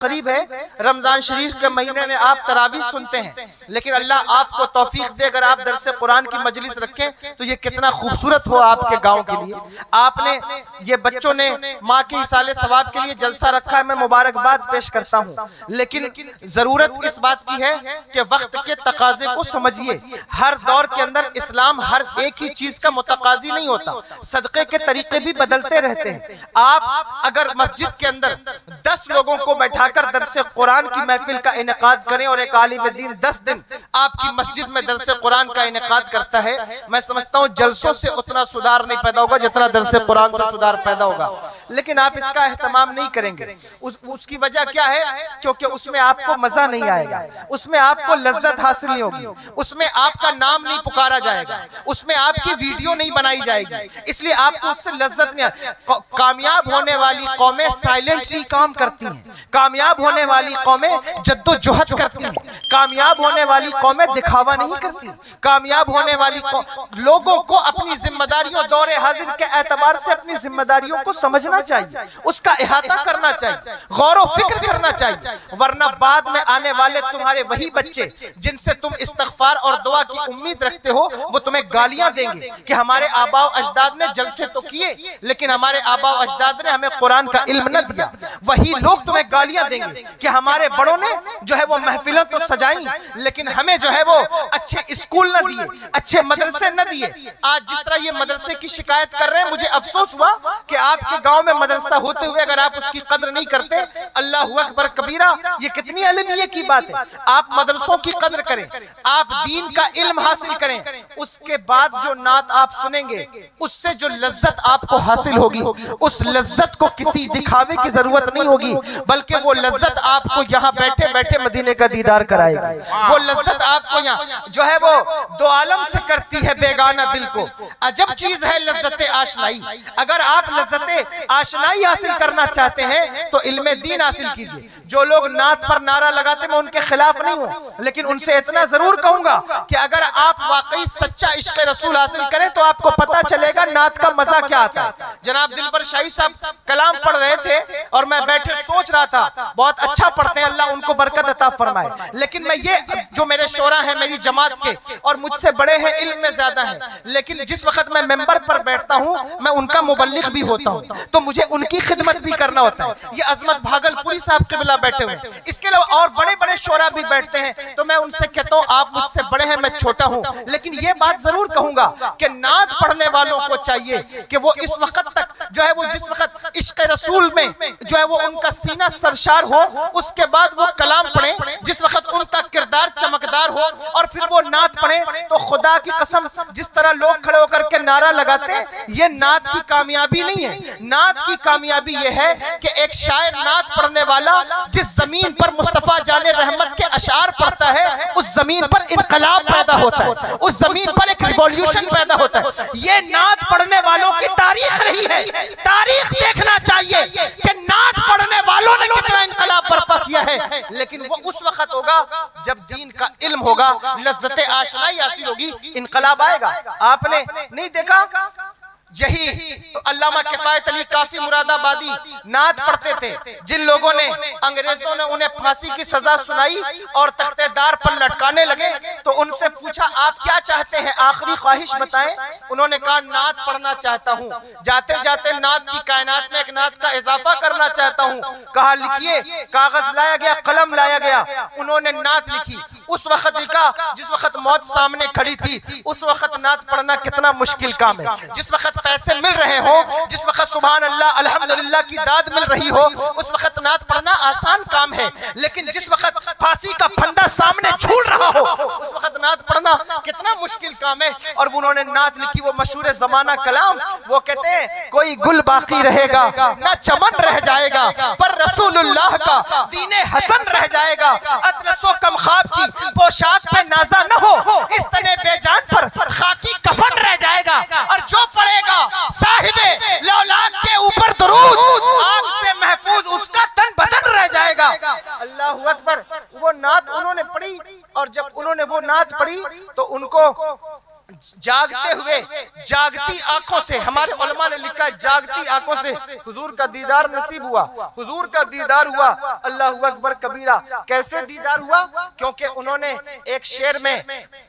قریب ہے، رمضان شریف کے مہینے میں آپ تراویح سنتے ہیں، لیکن اللہ آپ کو توفیق دے اگر آپ درس قرآن کی مجلس رکھیں تو یہ کتنا خوبصورت ہو آپ کے گاؤں کے لیے۔ آپ نے یہ بچوں نے ماں کے ایصال ثواب کے لیے جلسہ رکھا ہے، میں مبارکباد پیش کرتا ہوں، لیکن ضرورت اس بات کی ہے کہ وقت کے تقاضے کو سمجھیے۔ ہر دور کے اندر اسلام ہر ایک ہی چیز کا متقاضی نہیں ہوتا، صدقے کے طریقے بھی بدلتے رہتے ہیں۔ آپ اگر مسجد کے اندر 10 لوگوں کو بیٹھا کر درس قرآن کی محفل کا انعقاد کریں اور ایک عالم دین 10 دن آپ کی مسجد میں درس قرآن کا انعقاد کرتا ہے، میں سمجھتا ہوں جلسوں سے اتنا سدھار نہیں پیدا ہوگا جتنا درس قرآن سے سدھار پیدا ہوگا، لیکن آپ اس کا اہتمام نہیں کریں گے۔ اس کی وجہ کیا ہے؟ کیونکہ اس میں آپ کو مزہ نہیں آئے گا، اس میں آپ کو لذت حاصل نہیں ہوگی، اس میں آپ کا نام نہیں پکارا جائے گا، اس میں آپ کی ویڈیو نہیں بنائی جائے گی، اس لیے آپ کو اس سے لذت نہیں آئے۔ کامیاب ہونے والی قومیں سائلنٹلی کام کرتی ہیں، کامیاب ہونے والی قومیں جد و جہد کرتی ہیں، کامیاب ہونے والی قومیں دکھاوا نہیں کرتی، کامیاب ہونے والی لوگوں کو اپنی ذمہ داریوں دور حاضر کے اعتبار سے اپنی ذمہ داریوں کو سمجھنا چاہیے، اس کا احاطہ کرنا چاہیے، غور و فکر کرنا چاہیے، ورنہ بعد میں آنے والے تمہارے وہی بچے جن سے تم استغفار اور دعا کی امید رکھتے ہو وہ تمہیں گالیاں دیں گے کہ ہمارے آباء و اجداد نے جلسے تو کیے لیکن ہمارے آباء و اجداد نے ہمیں قرآن کا علم نہ دیا۔ وہی لوگ تمہیں گالیاں دیں گے کہ ہمارے بڑوں نے جو ہے وہ محفلیں تو سجائیں لیکن ہمیں جو ہے وہ اچھے اسکول نہ دیے، اچھے مدرسے نہ دیے۔ آج جس طرح یہ مدرسے کی شکایت کر رہے ہیں، مجھے افسوس ہوا کہ آپ کے گاؤں میں مدرسہ ہوتے ہوئے اگر آپ اس کی قدر نہیں کرتے، اللہ اکبر کبیرہ، یہ کتنی علمیہ کی بات ہے۔ آپ مدرسوں کی قدر کریں، آپ دین کا علم حاصل کریں، اس کے بعد جو نعت آپ سنیں گے اس سے جو لذت آپ کو حاصل ہوگی، اس لذت کو کسی دکھاوے کی ضرورت نہیں ہوگی، بلکہ وہ لذت آپ کو یہاں بیٹھے بیٹھے مدینے کا دیدار کرائے گی۔ وہ لذت آپ کو یہاں جو ہے وہ دو عالم سے کرتی ہے بیگانہ دل کو۔ عجب چیز ہے لذت آشنائی۔ اگر آپ لذت آشنائی حاصل کرنا چاہتے ہیں تو علم دین حاصل کیجئے۔ جو لوگ نعت پر نعرہ لگاتے میں ان کے خلاف نہیں ہوں، لیکن ان سے اتنا ضرور کہوں گا کہ اگر آپ واقعی سچا عشق رسول حاصل کریں تو آپ کو پتہ چلے گا نعت کا مزہ کیا آتا ہے۔ جناب دلبر شاہی صاحب کلام پڑھ رہے تھے اور میں بیٹھے سوچ رہا تھا بہت اچھا پڑھتے ہیں، اللہ ان کو برکت عطا فرمائے، لیکن میں یہ جو میرے شورا ہیں میری جماعت کے اور مجھ سے بڑے ہیں، علم میں زیادہ ہیں، لیکن جس وقت میں ممبر پر بیٹھتا ہوں میں ان کا مبلغ بھی ہوتا ہوں تو مجھے ان کی خدمت بھی کرنا ہوتا ہے۔ یہ عظمت بھاگل پوری صاحب قبلہ بیٹھے ہوئے، اس کے علاوہ اور بڑے بڑے شورا بھی بیٹھتے ہیں، تو میں ان سے کہتا ہوں آپ مجھ سے بڑے ہیں، میں چھوٹا ہوں، لیکن یہ بات ضرور کہوں گا کہ نعت پڑھنے والوں کو چاہیے کہ وہ اس وقت تک جو ہے وہ جس وقت عشق رسول میں جو ہے وہ ان کا سینہ سرشار ہو، اس کے بعد وہ کلام پڑھیں، جس وقت ان کا کردار چمکدار ہو اور پھر وہ نعت پڑھیں، تو خدا کی قسم جس طرح لوگ کھڑے ہو کر کے نعرہ لگاتے ہیں، یہ نعت کی کامیابی نہیں ہے۔ نعت کی کامیابی یہ ہے کہ ایک شاعر نعت پڑھنے والا جس زمین پر مصطفیٰ جان رحمت کے اشعار پڑھتا ہے اس زمین پر انقلاب پیدا ہوتا ہے، اس زمین پر ایک ریولیوشن پیدا ہوتا ہے۔ یہ نعت پڑھنے والوں کی تاریخ رہی ہے، تاریخ دیکھنا چاہیے کہ نعت پڑھنے والوں نے کتنا انقلاب برپا کیا ہے، لیکن وہ اس وقت ہوگا جب دین کا علم ہوگا، لذت آشنائی حاصل ہوگی، انقلاب آئے گا۔ آپ نے نہیں دیکھا یہی علامہ کفایت علی کافی مراد آبادی نعت پڑھتے تھے، جن لوگوں نے انگریزوں نے انہیں پھانسی کی سزا سنائی اور تختے دار پر لٹکانے لگے تو ان سے پوچھا آپ کیا چاہتے ہیں، آخری خواہش بتائیں؟ انہوں نے کہا نعت پڑھنا چاہتا ہوں، جاتے جاتے نعت کی کائنات میں ایک نعت کا اضافہ کرنا چاہتا ہوں۔ کہا لکھیے، کاغذ لایا گیا، قلم لایا گیا، انہوں نے نعت لکھی۔ اس وقت لکھا جس وقت موت سامنے کھڑی تھی، اس وقت نعت پڑھنا کتنا مشکل کام ہے۔ جس وقت پیسے مل رہے ہوں، جس وقت سبحان اللہ الحمدللہ کی داد مل رہی ہو، اس وقت نعت پڑھنا آسان کام ہے، لیکن جس وقت پھانسی کا پھندا سامنے جھول رہا ہو اس وقت نعت پڑھنا کتنا مشکل کام ہے۔ اور انہوں نے نعت لکھی، وہ مشہور زمانہ کلام، وہ کہتے ہیں کوئی گل باقی رہے گا نہ چمن رہ جائے گا، پر رسول اللہ کا دین حسن رہ جائے گا، اطلس و کم خواب کی پوشاک پہ نازا نہ ہو، اس تنے بے جان پر خاکی کفن رہ جائے گا، اور جو پڑھے گا صاحب لولاک کے اوپر درود آگ سے محفوظ اس کا تن بدن رہ جائے گا۔ اللہ اکبر۔ وہ نعت انہوں نے پڑھی اور جب انہوں نے وہ نعت پڑھی تو ان کو جاگتے ہوئے جاگتی آنکھوں سے، ہمارے علماء نے لکھا ہے جاگتی آنکھوں سے حضور کا دیدار نصیب ہوا، حضور کا دیدار ہوا۔ اللہ اکبر کبیرہ۔ کیسے دیدار ہوا؟ کیونکہ انہوں نے ایک شعر میں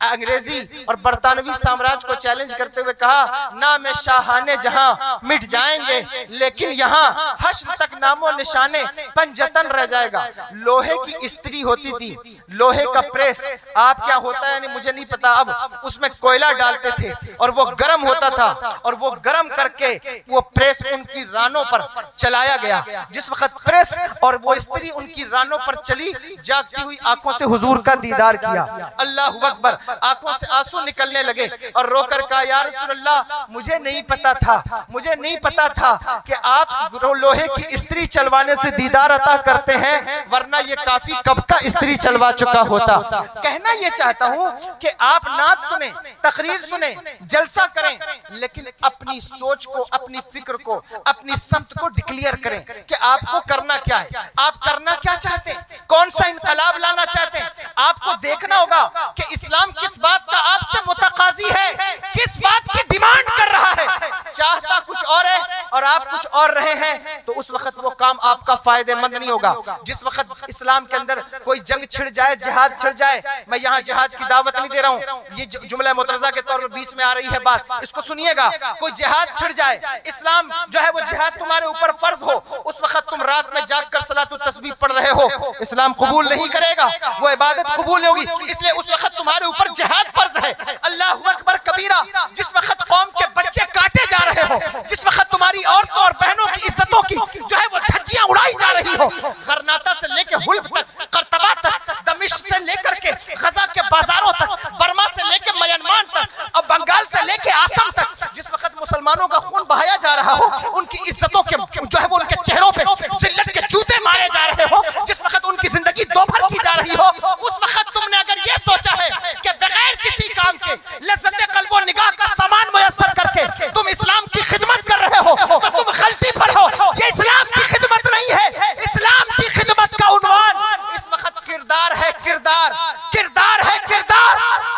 انگریزی اور برطانوی سامراج کو چیلنج کرتے ہوئے کہا، نام شاہانے جہاں مٹ جائیں گے لیکن یہاں حشر تک نام و نشانے پنجتن رہ جائے گا۔ لوہے کی استری ہوتی تھی، لوہے کا پریس، آپ کیا ہوتا ہے یعنی مجھے نہیں پتا، اب اس میں کوئلہ ڈالتے تھے اور وہ گرم ہوتا تھا، اور وہ گرم کر کے وہ پریس ان کی رانوں پر چلایا گیا۔ جس وقت پریس اور وہ استری ان کی رانوں پر چلی، جاگتی ہوئی آنکھوں سے حضور کا دیدار کیا۔ اللہ اکبر۔ آنکھوں سے آنسو نکلنے لگے اور رو کر کہا، یا رسول اللہ مجھے نہیں پتا تھا، مجھے نہیں پتا تھا کہ آپ لوہے کی استری چلوانے سے دیدار عطا کرتے ہیں، ورنہ یہ کافی کب کا استری چلوا چکا ہوتا۔ کہنا یہ چاہتا ہوں کہ آپ نعت سنیں، تقریر سنیں، جلسہ کریں، لیکن اپنی سوچ کو، اپنی فکر کو، اپنی سمت کو ڈکلیئر کریں کہ آپ کو کرنا کیا ہے، آپ کرنا کیا چاہتے ہیں، کون سا انقلاب لانا چاہتے ہیں۔ آپ کو دیکھنا ہوگا کہ اسلام کس بات کا آپ سے متقاضی ہے، کس بات کی ڈیمانڈ کر رہا ہے۔ چاہتا کچھ اور ہے اور آپ کچھ اور رہے ہیں تو اس وقت وہ کام آپ کا فائدہ مند نہیں ہوگا۔ جس وقت اسلام کے اندر کوئی جنگ چھڑ جائے، جہاد چھڑ جائے، میں یہاں جہاد کی دعوت نہیں دے رہا ہوں، یہ جملہ مترضہ کے طور پر بیچ میں آ رہی ہے بات، اس کو سنیے گا۔ کوئی جہاد چھڑ جائے، اسلام جو ہے وہ جہاد تمہارے اوپر فرض ہو، اس وقت تم رات میں جاگ کر صلاۃ التسبیح پڑھ رہے ہو، اسلام قبول نہیں کرے گا، وہ عبادت قبول نہیں ہوگی، اس لیے اس وقت تمہارے اوپر جہاد فرض ہے۔ اللہ اکبر کبیرہ۔ جس وقت قوم کے بچے کاٹے جا رہے ہو، جس وقت تمہاری عورتوں اور بہنوں کی عزتوں کی جو ہے وہ دھجیاں اڑائی جا رہی ہو، غرناطہ سے لے کے حلب تک، قرطبہ تک، دمشق سے لے کر کے غزہ کے بازاروں تک، برما سے لے کے میانمار تک، اور بنگال سے لے کے آسام تک، جس وقت مسلمانوں کا خون بہایا جا رہا ہو، ان کی عزتوں کے جو ہے وہ ان کے چہروں پہ ذلت کے جوتے مارے جا رہے ہو، جس وقت ان کی زندگی دوبھر کی جا رہی ہو، اس وقت تم نے اگر یہ سوچا ہے کہ بغیر کسی کام کے لذت قلب و نگاہ کا سامان میسر کر کے تم اسلام کی خدمت کر رہے ہو تو تم غلطی پر ہو۔ یہ اسلام کی خدمت نہیں ہے، اسلام کی خدمت کا عنوان اس وقت کردار ہے، کردار، کردار ہے، کردار،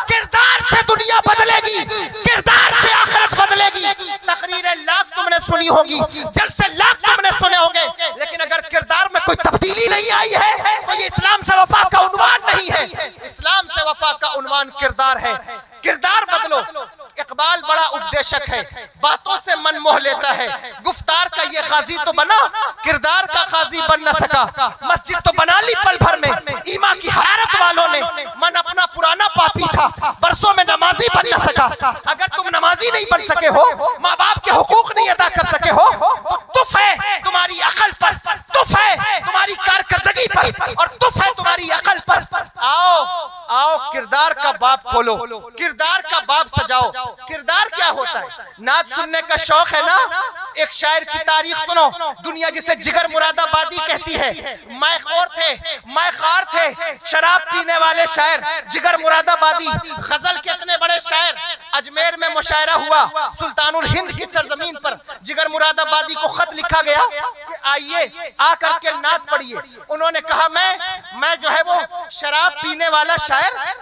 کردار سے دنیا بدلے گی، کردار سے آخرت بدلے گی۔ تقریریں لاکھ تم نے سنی ہوگی، جلسے لاکھ تم نے سنے ہوں گے، لیکن اگر کردار میں کوئی تبدیلی نہیں آئی ہے تو یہ اسلام سے وفا کا عنوان نہیں ہے۔ اسلام سے وفا کا عنوان کردار ہے۔ کردار بدلو۔ اقبال بڑا اپدیشک ہے، باتوں سے من موہ لیتا ہے، گفتار کا یہ قاضی تو بنا، کردار کا قاضی بن نہ سکا۔ مسجد تو بنا لی پل بھر میں، ایمان کی حرارت والوں نے، من اپنا پرانا پاپی تھا، برسوں میں نمازی بن نہ سکا۔ اگر تم نمازی نہیں بن سکے ہو، ماں باپ کے حقوق نہیں ادا کر سکے ہو، تو تف ہے تمہاری عقل پر، تف ہے تمہاری کارکردگی پر، اور تف ہے تمہاری عقل پر۔ آؤ آؤ کردار کا باب کھولو، کردار کا باب سجاؤ۔ کردار کیا ہوتا ہے؟ نعت سننے کا شوق ہے نا؟ ایک شاعر کی تاریخ سنو، دنیا جسے جگر مراد آبادی کہتی ہے۔ مائے خور تھے، مائے خار تھے، شراب پینے والے شاعر، جگر مراد آبادی، غزل کے اتنے بڑے شاعر۔ اجمیر میں مشاعرہ ہوا، سلطان الہند کی سرزمین پر جگر مراد آبادی کو خط لکھا گیا کہ آئیے آ کر کے نعت پڑھیے۔ انہوں نے کہا میں جو ہے وہ شراب پینے والا شاعر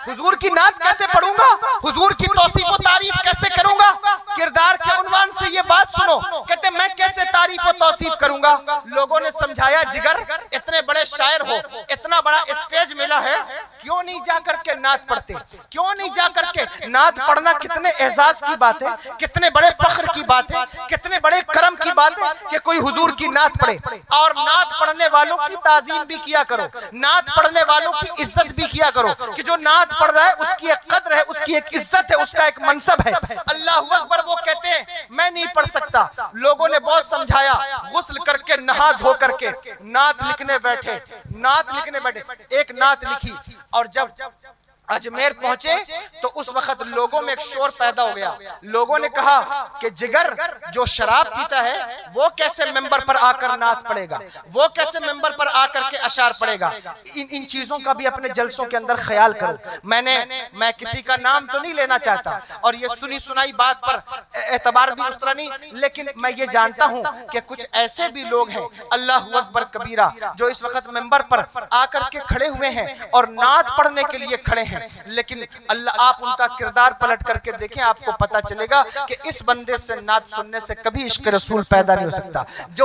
حضور کی نعت کیسے پڑھوں گا، حضور کی توصیف و تعریف کیسے کروں گا؟ کردار کے عنوان سے یہ بات سنو، کہتے میں کیسے تعریف و توصیف کروں گا؟ لوگوں نے سمجھایا جگر اتنے بڑے شاعر ہو، اتنا بڑا اسٹیج ملا ہے، کیوں نہیں جا کر کے نعت پڑھتے؟ کیوں نہیں جا کر کے نعت پڑھنا کتنے اعزاز کی بات ہے، کتنے بڑے فخر کی بات ہے، کتنے بڑے کرم کی بات ہے کہ کوئی حضور کی نعت پڑھے۔ اور نعت پڑھنے والوں کی تعظیم بھی کیا کرو، نعت پڑھنے والوں کی عزت بھی کیا کرو، کہ جو نعت پڑھ رہا ہے اس کی ایک قدر ہے، اس کی ایک عزت ہے، اس کا ایک منصب ہے۔ اللہ اکبر۔ وہ کہتے ہیں میں نہیں پڑھ سکتا، لوگوں نے بہت سمجھایا، غسل کر کے نہا دھو کر کے نعت لکھنے بیٹھے، نعت لکھنے بیٹھے، ایک نعت لکھی، اور جب اجمیر پہنچے تو اس وقت لوگوں میں ایک شور پیدا ہو گیا۔ لوگوں نے کہا کہ جگر جو شراب پیتا ہے وہ کیسے ممبر پر آ کر نعت پڑھے گا، وہ کیسے ممبر پر آ کر کے اشعار پڑھے گا؟ ان چیزوں کا بھی اپنے جلسوں کے اندر خیال کرو۔ میں کسی کا نام تو نہیں لینا چاہتا، اور یہ سنی سنائی بات پر اعتبار بھی اس طرح نہیں، لیکن میں یہ جانتا ہوں کہ کچھ ایسے بھی لوگ ہیں، اللہ اکبر کبیرہ، جو اس وقت ممبر پر آ کر کے کھڑے ہوئے ہیں اور نعت پڑھنے کے لیے کھڑے ہیں، لیکن اللہ آپ ان کا کردار پلٹ کر کے دیکھیں، آپ کو پتہ چلے گا کہ اس بندے سے نعت سننے سے کبھی عشق رسول پیدا نہیں ہو سکتا۔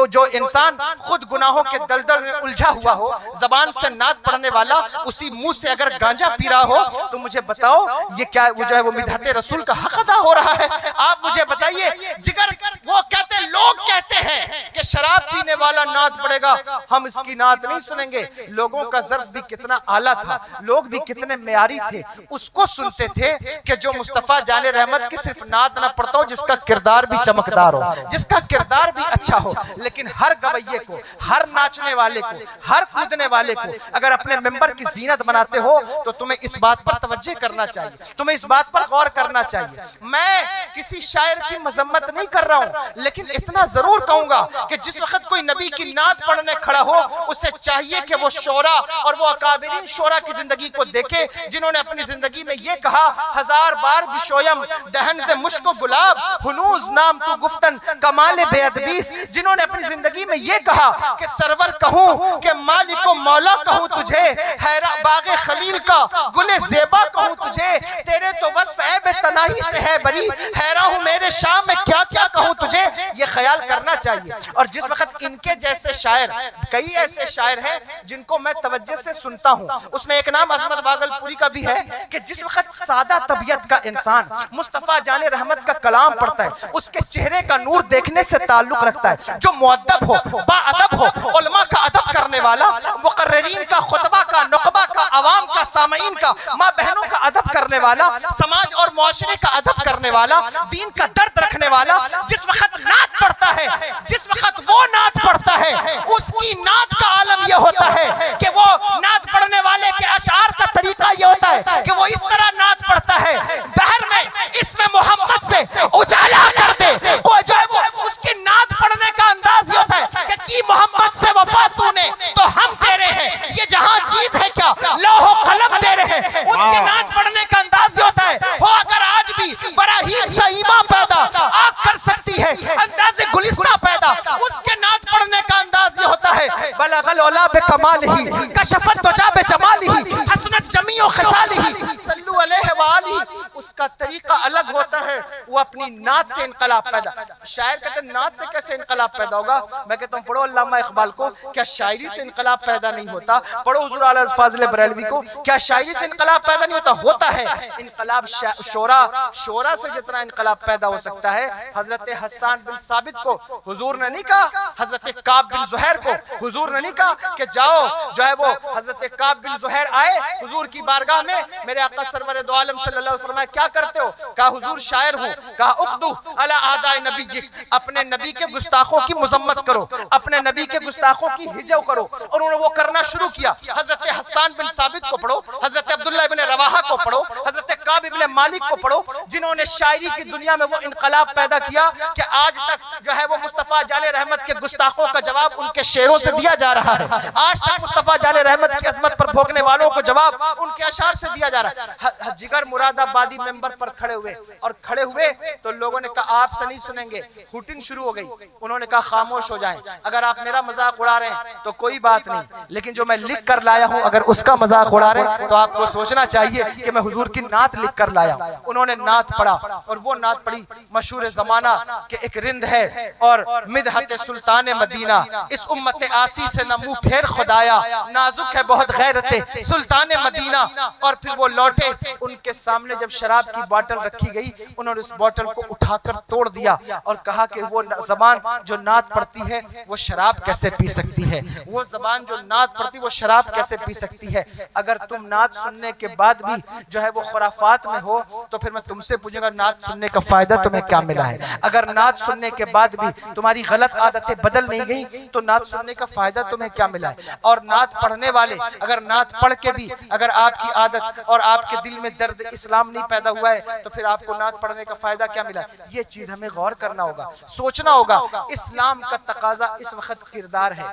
جو انسان خود گناہوں کے دلدل میں الجھا ہوا ہو، زبان سے نعت پڑھنے والا اسی منہ سے اگر گانجا پی رہا ہو تو مجھے بتاؤ یہ کیا وہ جو ہے وہ مدحت رسول کا حق ادا ہو رہا ہے؟ آپ مجھے بتائیے، جگر وہ کہتے ہیں، لوگ کہتے ہیں کہ شراب پینے والا نعت پڑھے گا، ہم اس کی نعت نہیں سنیں گے۔ لوگوں کا ظرف بھی کتنا اعلیٰ تھا، لوگ بھی کتنے معیاری تھے، اس کو سنتے تھے کہ جو مصطفیٰ جان رحمت کی صرف نعت نہ پڑھتا ہو، جس کا کردار بھی چمکدار ہو، جس کا کردار بھی اچھا ہو۔ لیکن ہر گویے کو، ہر ناچنے والے کو، ہر کودنے والے کو اگر اپنے ممبر کی زینت بناتے ہو تو تمہیں اس بات پر توجہ کرنا چاہیے، تمہیں اس بات پر غور کرنا چاہیے۔ میں کسی شاعر کی مذمت نہیں کر رہا ہوں، لیکن اتنا ضرور کہوں گا کہ جس وقت کوئی نبی کی نعت پڑھنے کھڑا ہو، اسے چاہیے کہ وہ شعراء اور وہ اکابرین شعراء کی زندگی کو دیکھے، جنہوں نے اپنی زندگی میں یہ کہا، ہزار بار بشویم دہن سے مشک و گلاب، ہنوز نام تو گفتن کمال بے ادبیس، جنہوں نے اپنی زندگی میں یہ کہا کہ سرور کہوں کہ مالک و مولا کہوں تجھے، حیرہ باغ خلیل کا گل زیبا کہوں تجھے، تیرے تو وصف عیب تناہی سے ہے بری، حیرہ ہوں میرے شام میں کیا کیا کہوں تجھے۔ یہ خیال کرنا چاہیے۔ اور جس وقت ان کے جیسے شاعر، کئی ایسے شاعر ہیں جن کو میں توجہ سے سنتا ہوں، اس میں ایک نام عظمت باگلپوری کا بھی ہے کہ جس وقت سادہ طبیعت کا انسان مصطفیٰ جان رحمت کا کلام پڑھتا ہے، اس کے چہرے کا نور دیکھنے سے تعلق رکھتا ہے۔ جو مؤدب ہو، با ادب ہو، علماء کا ادب کرنے والا، مقررین کا، خطبہ کا، نقبہ کا، عوام کا، سامعین کا، ماں بہنوں کا ادب کرنے والا، سماج اور معاشرے کا ادب کرنے والا، دین کا درد رکھنے والا، جس وقت نعت پڑھتا ہے، جس وقت وہ نعت پڑھتا ہے، اس کی نعت کا عالم یہ ہوتا ہے کہ وہ نعت پڑھنے والے کے اشعار کا طریقہ یہ ہوتا ہے کہ وہ اس طرح نعت پڑھتا ہے، دہر میں اسم محمد سے اجالا کر دے، کوئی جو ہے وہ اس کی نعت پڑھنے کا انداز یہ ہوتا ہے کہ کی محمد سے وفا تو نے تو ہم تیرے ہیں، یہ جہاں چیز ہے کیا لوح و قلم تیرے ہیں۔ اس کی نعت پڑھنے کا انداز یہ ہوتا ہے، وہ اگر آج بھی براہیم سا ایمان پیدا آگ کر سکتی ہے، انداز گلستہ پیدا، اس کے نعت پڑھنے کا انداز یہ ہوتا ہے، بلغ العلا بکمالہ کشفت دجا بجمالہ حسنت جمیع خصالہ صلو علیہ وآلہ۔ اس کا طریقہ الگ ہوتا ہے، وہ اپنی نعت سے انقلاب پیدا۔ شاعر کہتے ہیں نعت سے کیسے انقلاب پیدا ہوگا؟ میں کہتا ہوں پڑھو علامہ اقبال کو، کیا شاعری سے انقلاب پیدا نہیں ہوتا؟ پڑھو حضور اعلیٰ فاضل بریلوی کو، کیا شاعری سے انقلاب پیدا نہیں ہوتا؟ ہوتا ہے۔ انقلاب شعراء سے جتنا انقلاب پیدا ہو سکتا ہے۔ حضرت حسان بن ثابت کو حضور نے نہیں کہا، حضرت کعب بن زہیر کو حضور نے نہیں کہا کہ جاؤ جو ہے وہ حضرت کعب بن زہیر آئے حضور کی بارگاہ میں، میرے آقا سرور دو عالم صلی اللہ علیہ وسلم کیا کرتے ہو؟ کہا حضور شاعر ہوں۔ کہا اقدو علی اعداء نبیک، اپنے نبی کے گستاخوں کی مذمت کرو، اپنے نبی کے گستاخوں کی ہجو کرو، اور انہوں نے وہ کرنا شروع کیا۔ حضرت حسان بن ثابت کو پڑھو، حضرت عبداللہ بن رواحہ کو پڑھو، حضرت کعب بن مالک کو پڑھو، جنہوں نے شاعری کی دنیا میں وہ انقلاب پیدا کیا کہ آج تک جو ہے وہ مصطفیٰ جان رحمت کے گستاخوں کا جواب ان کے شعروں سے دیا جا رہا ہے۔ آج تک مصطفیٰ جان رحمت کی عظمت پر بھونکنے والوں کو جواب ان کے اشعار سے دیا جا رہا ہے۔ جگر مراد آبادی ممبر پر کھڑے ہوئے تو لوگوں نے کہا آپ سے نہیں سنیں گے، ہوٹنگ شروع ہو گئی۔ انہوں نے کہا خاموش ہو جائیں، اگر آپ میرا مذاق اڑا رہے ہیں تو کوئی بات نہیں، لیکن جو میں لکھ کر لایا ہوں اگر اس کا مذاق اڑا رہے ہیں تو آپ کو سوچنا چاہیے کہ میں حضور کی نعت لکھ کر لایا ہوں۔ انہوں نے نعت پڑھا، اور وہ نعت پڑھی مشہور زمانہ کہ ایک رند ہے اور مدحت سلطان مدینہ، اس امت آسی سے نہ منہ پھیر خدایا، نازک ہے بہت غیرت سلطان مدینہ۔ اور پھر وہ لوٹے، ان کے سامنے جب شراب کی باٹل رکھی گئی، انہوں نے اس باٹل کو اٹھا کر توڑ دیا اور کہا کہ وہ زبان جو نعت پڑھتی ہے وہ شراب کیسے پی سکتی ہے؟ وہ زبان جو نعت پڑھتی وہ شراب کیسے پی سکتی ہے؟ اگر تم نعت سننے کے بعد بھی جو ہے وہ خرافات میں ہو تو پھر میں تم سے پوچھوں گا نعت سننے کا فائدہ تمہیں کیا ملا ہے؟ اگر نعت سننے کے بعد بھی تمہاری غلط عادتیں بدل نہیں گئی تو نعت سننے کا فائدہ تمہیں کیا ملا ہے؟ اور نعت پڑھنے والے اگر نعت پڑھ کے بھی اگر آپ کی عادت اور آپ کے دل میں درد اسلام نہیں پیدا ہوا ہے تو پھر آپ کو نعت پڑھنے کا فائدہ کیا ملا؟ یہ چیز ہمیں غور کرنا ہوگا، سوچنا ہوگا۔ اسلام کا تقاضا اس وقت کردار ہے،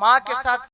ماں کے ساتھ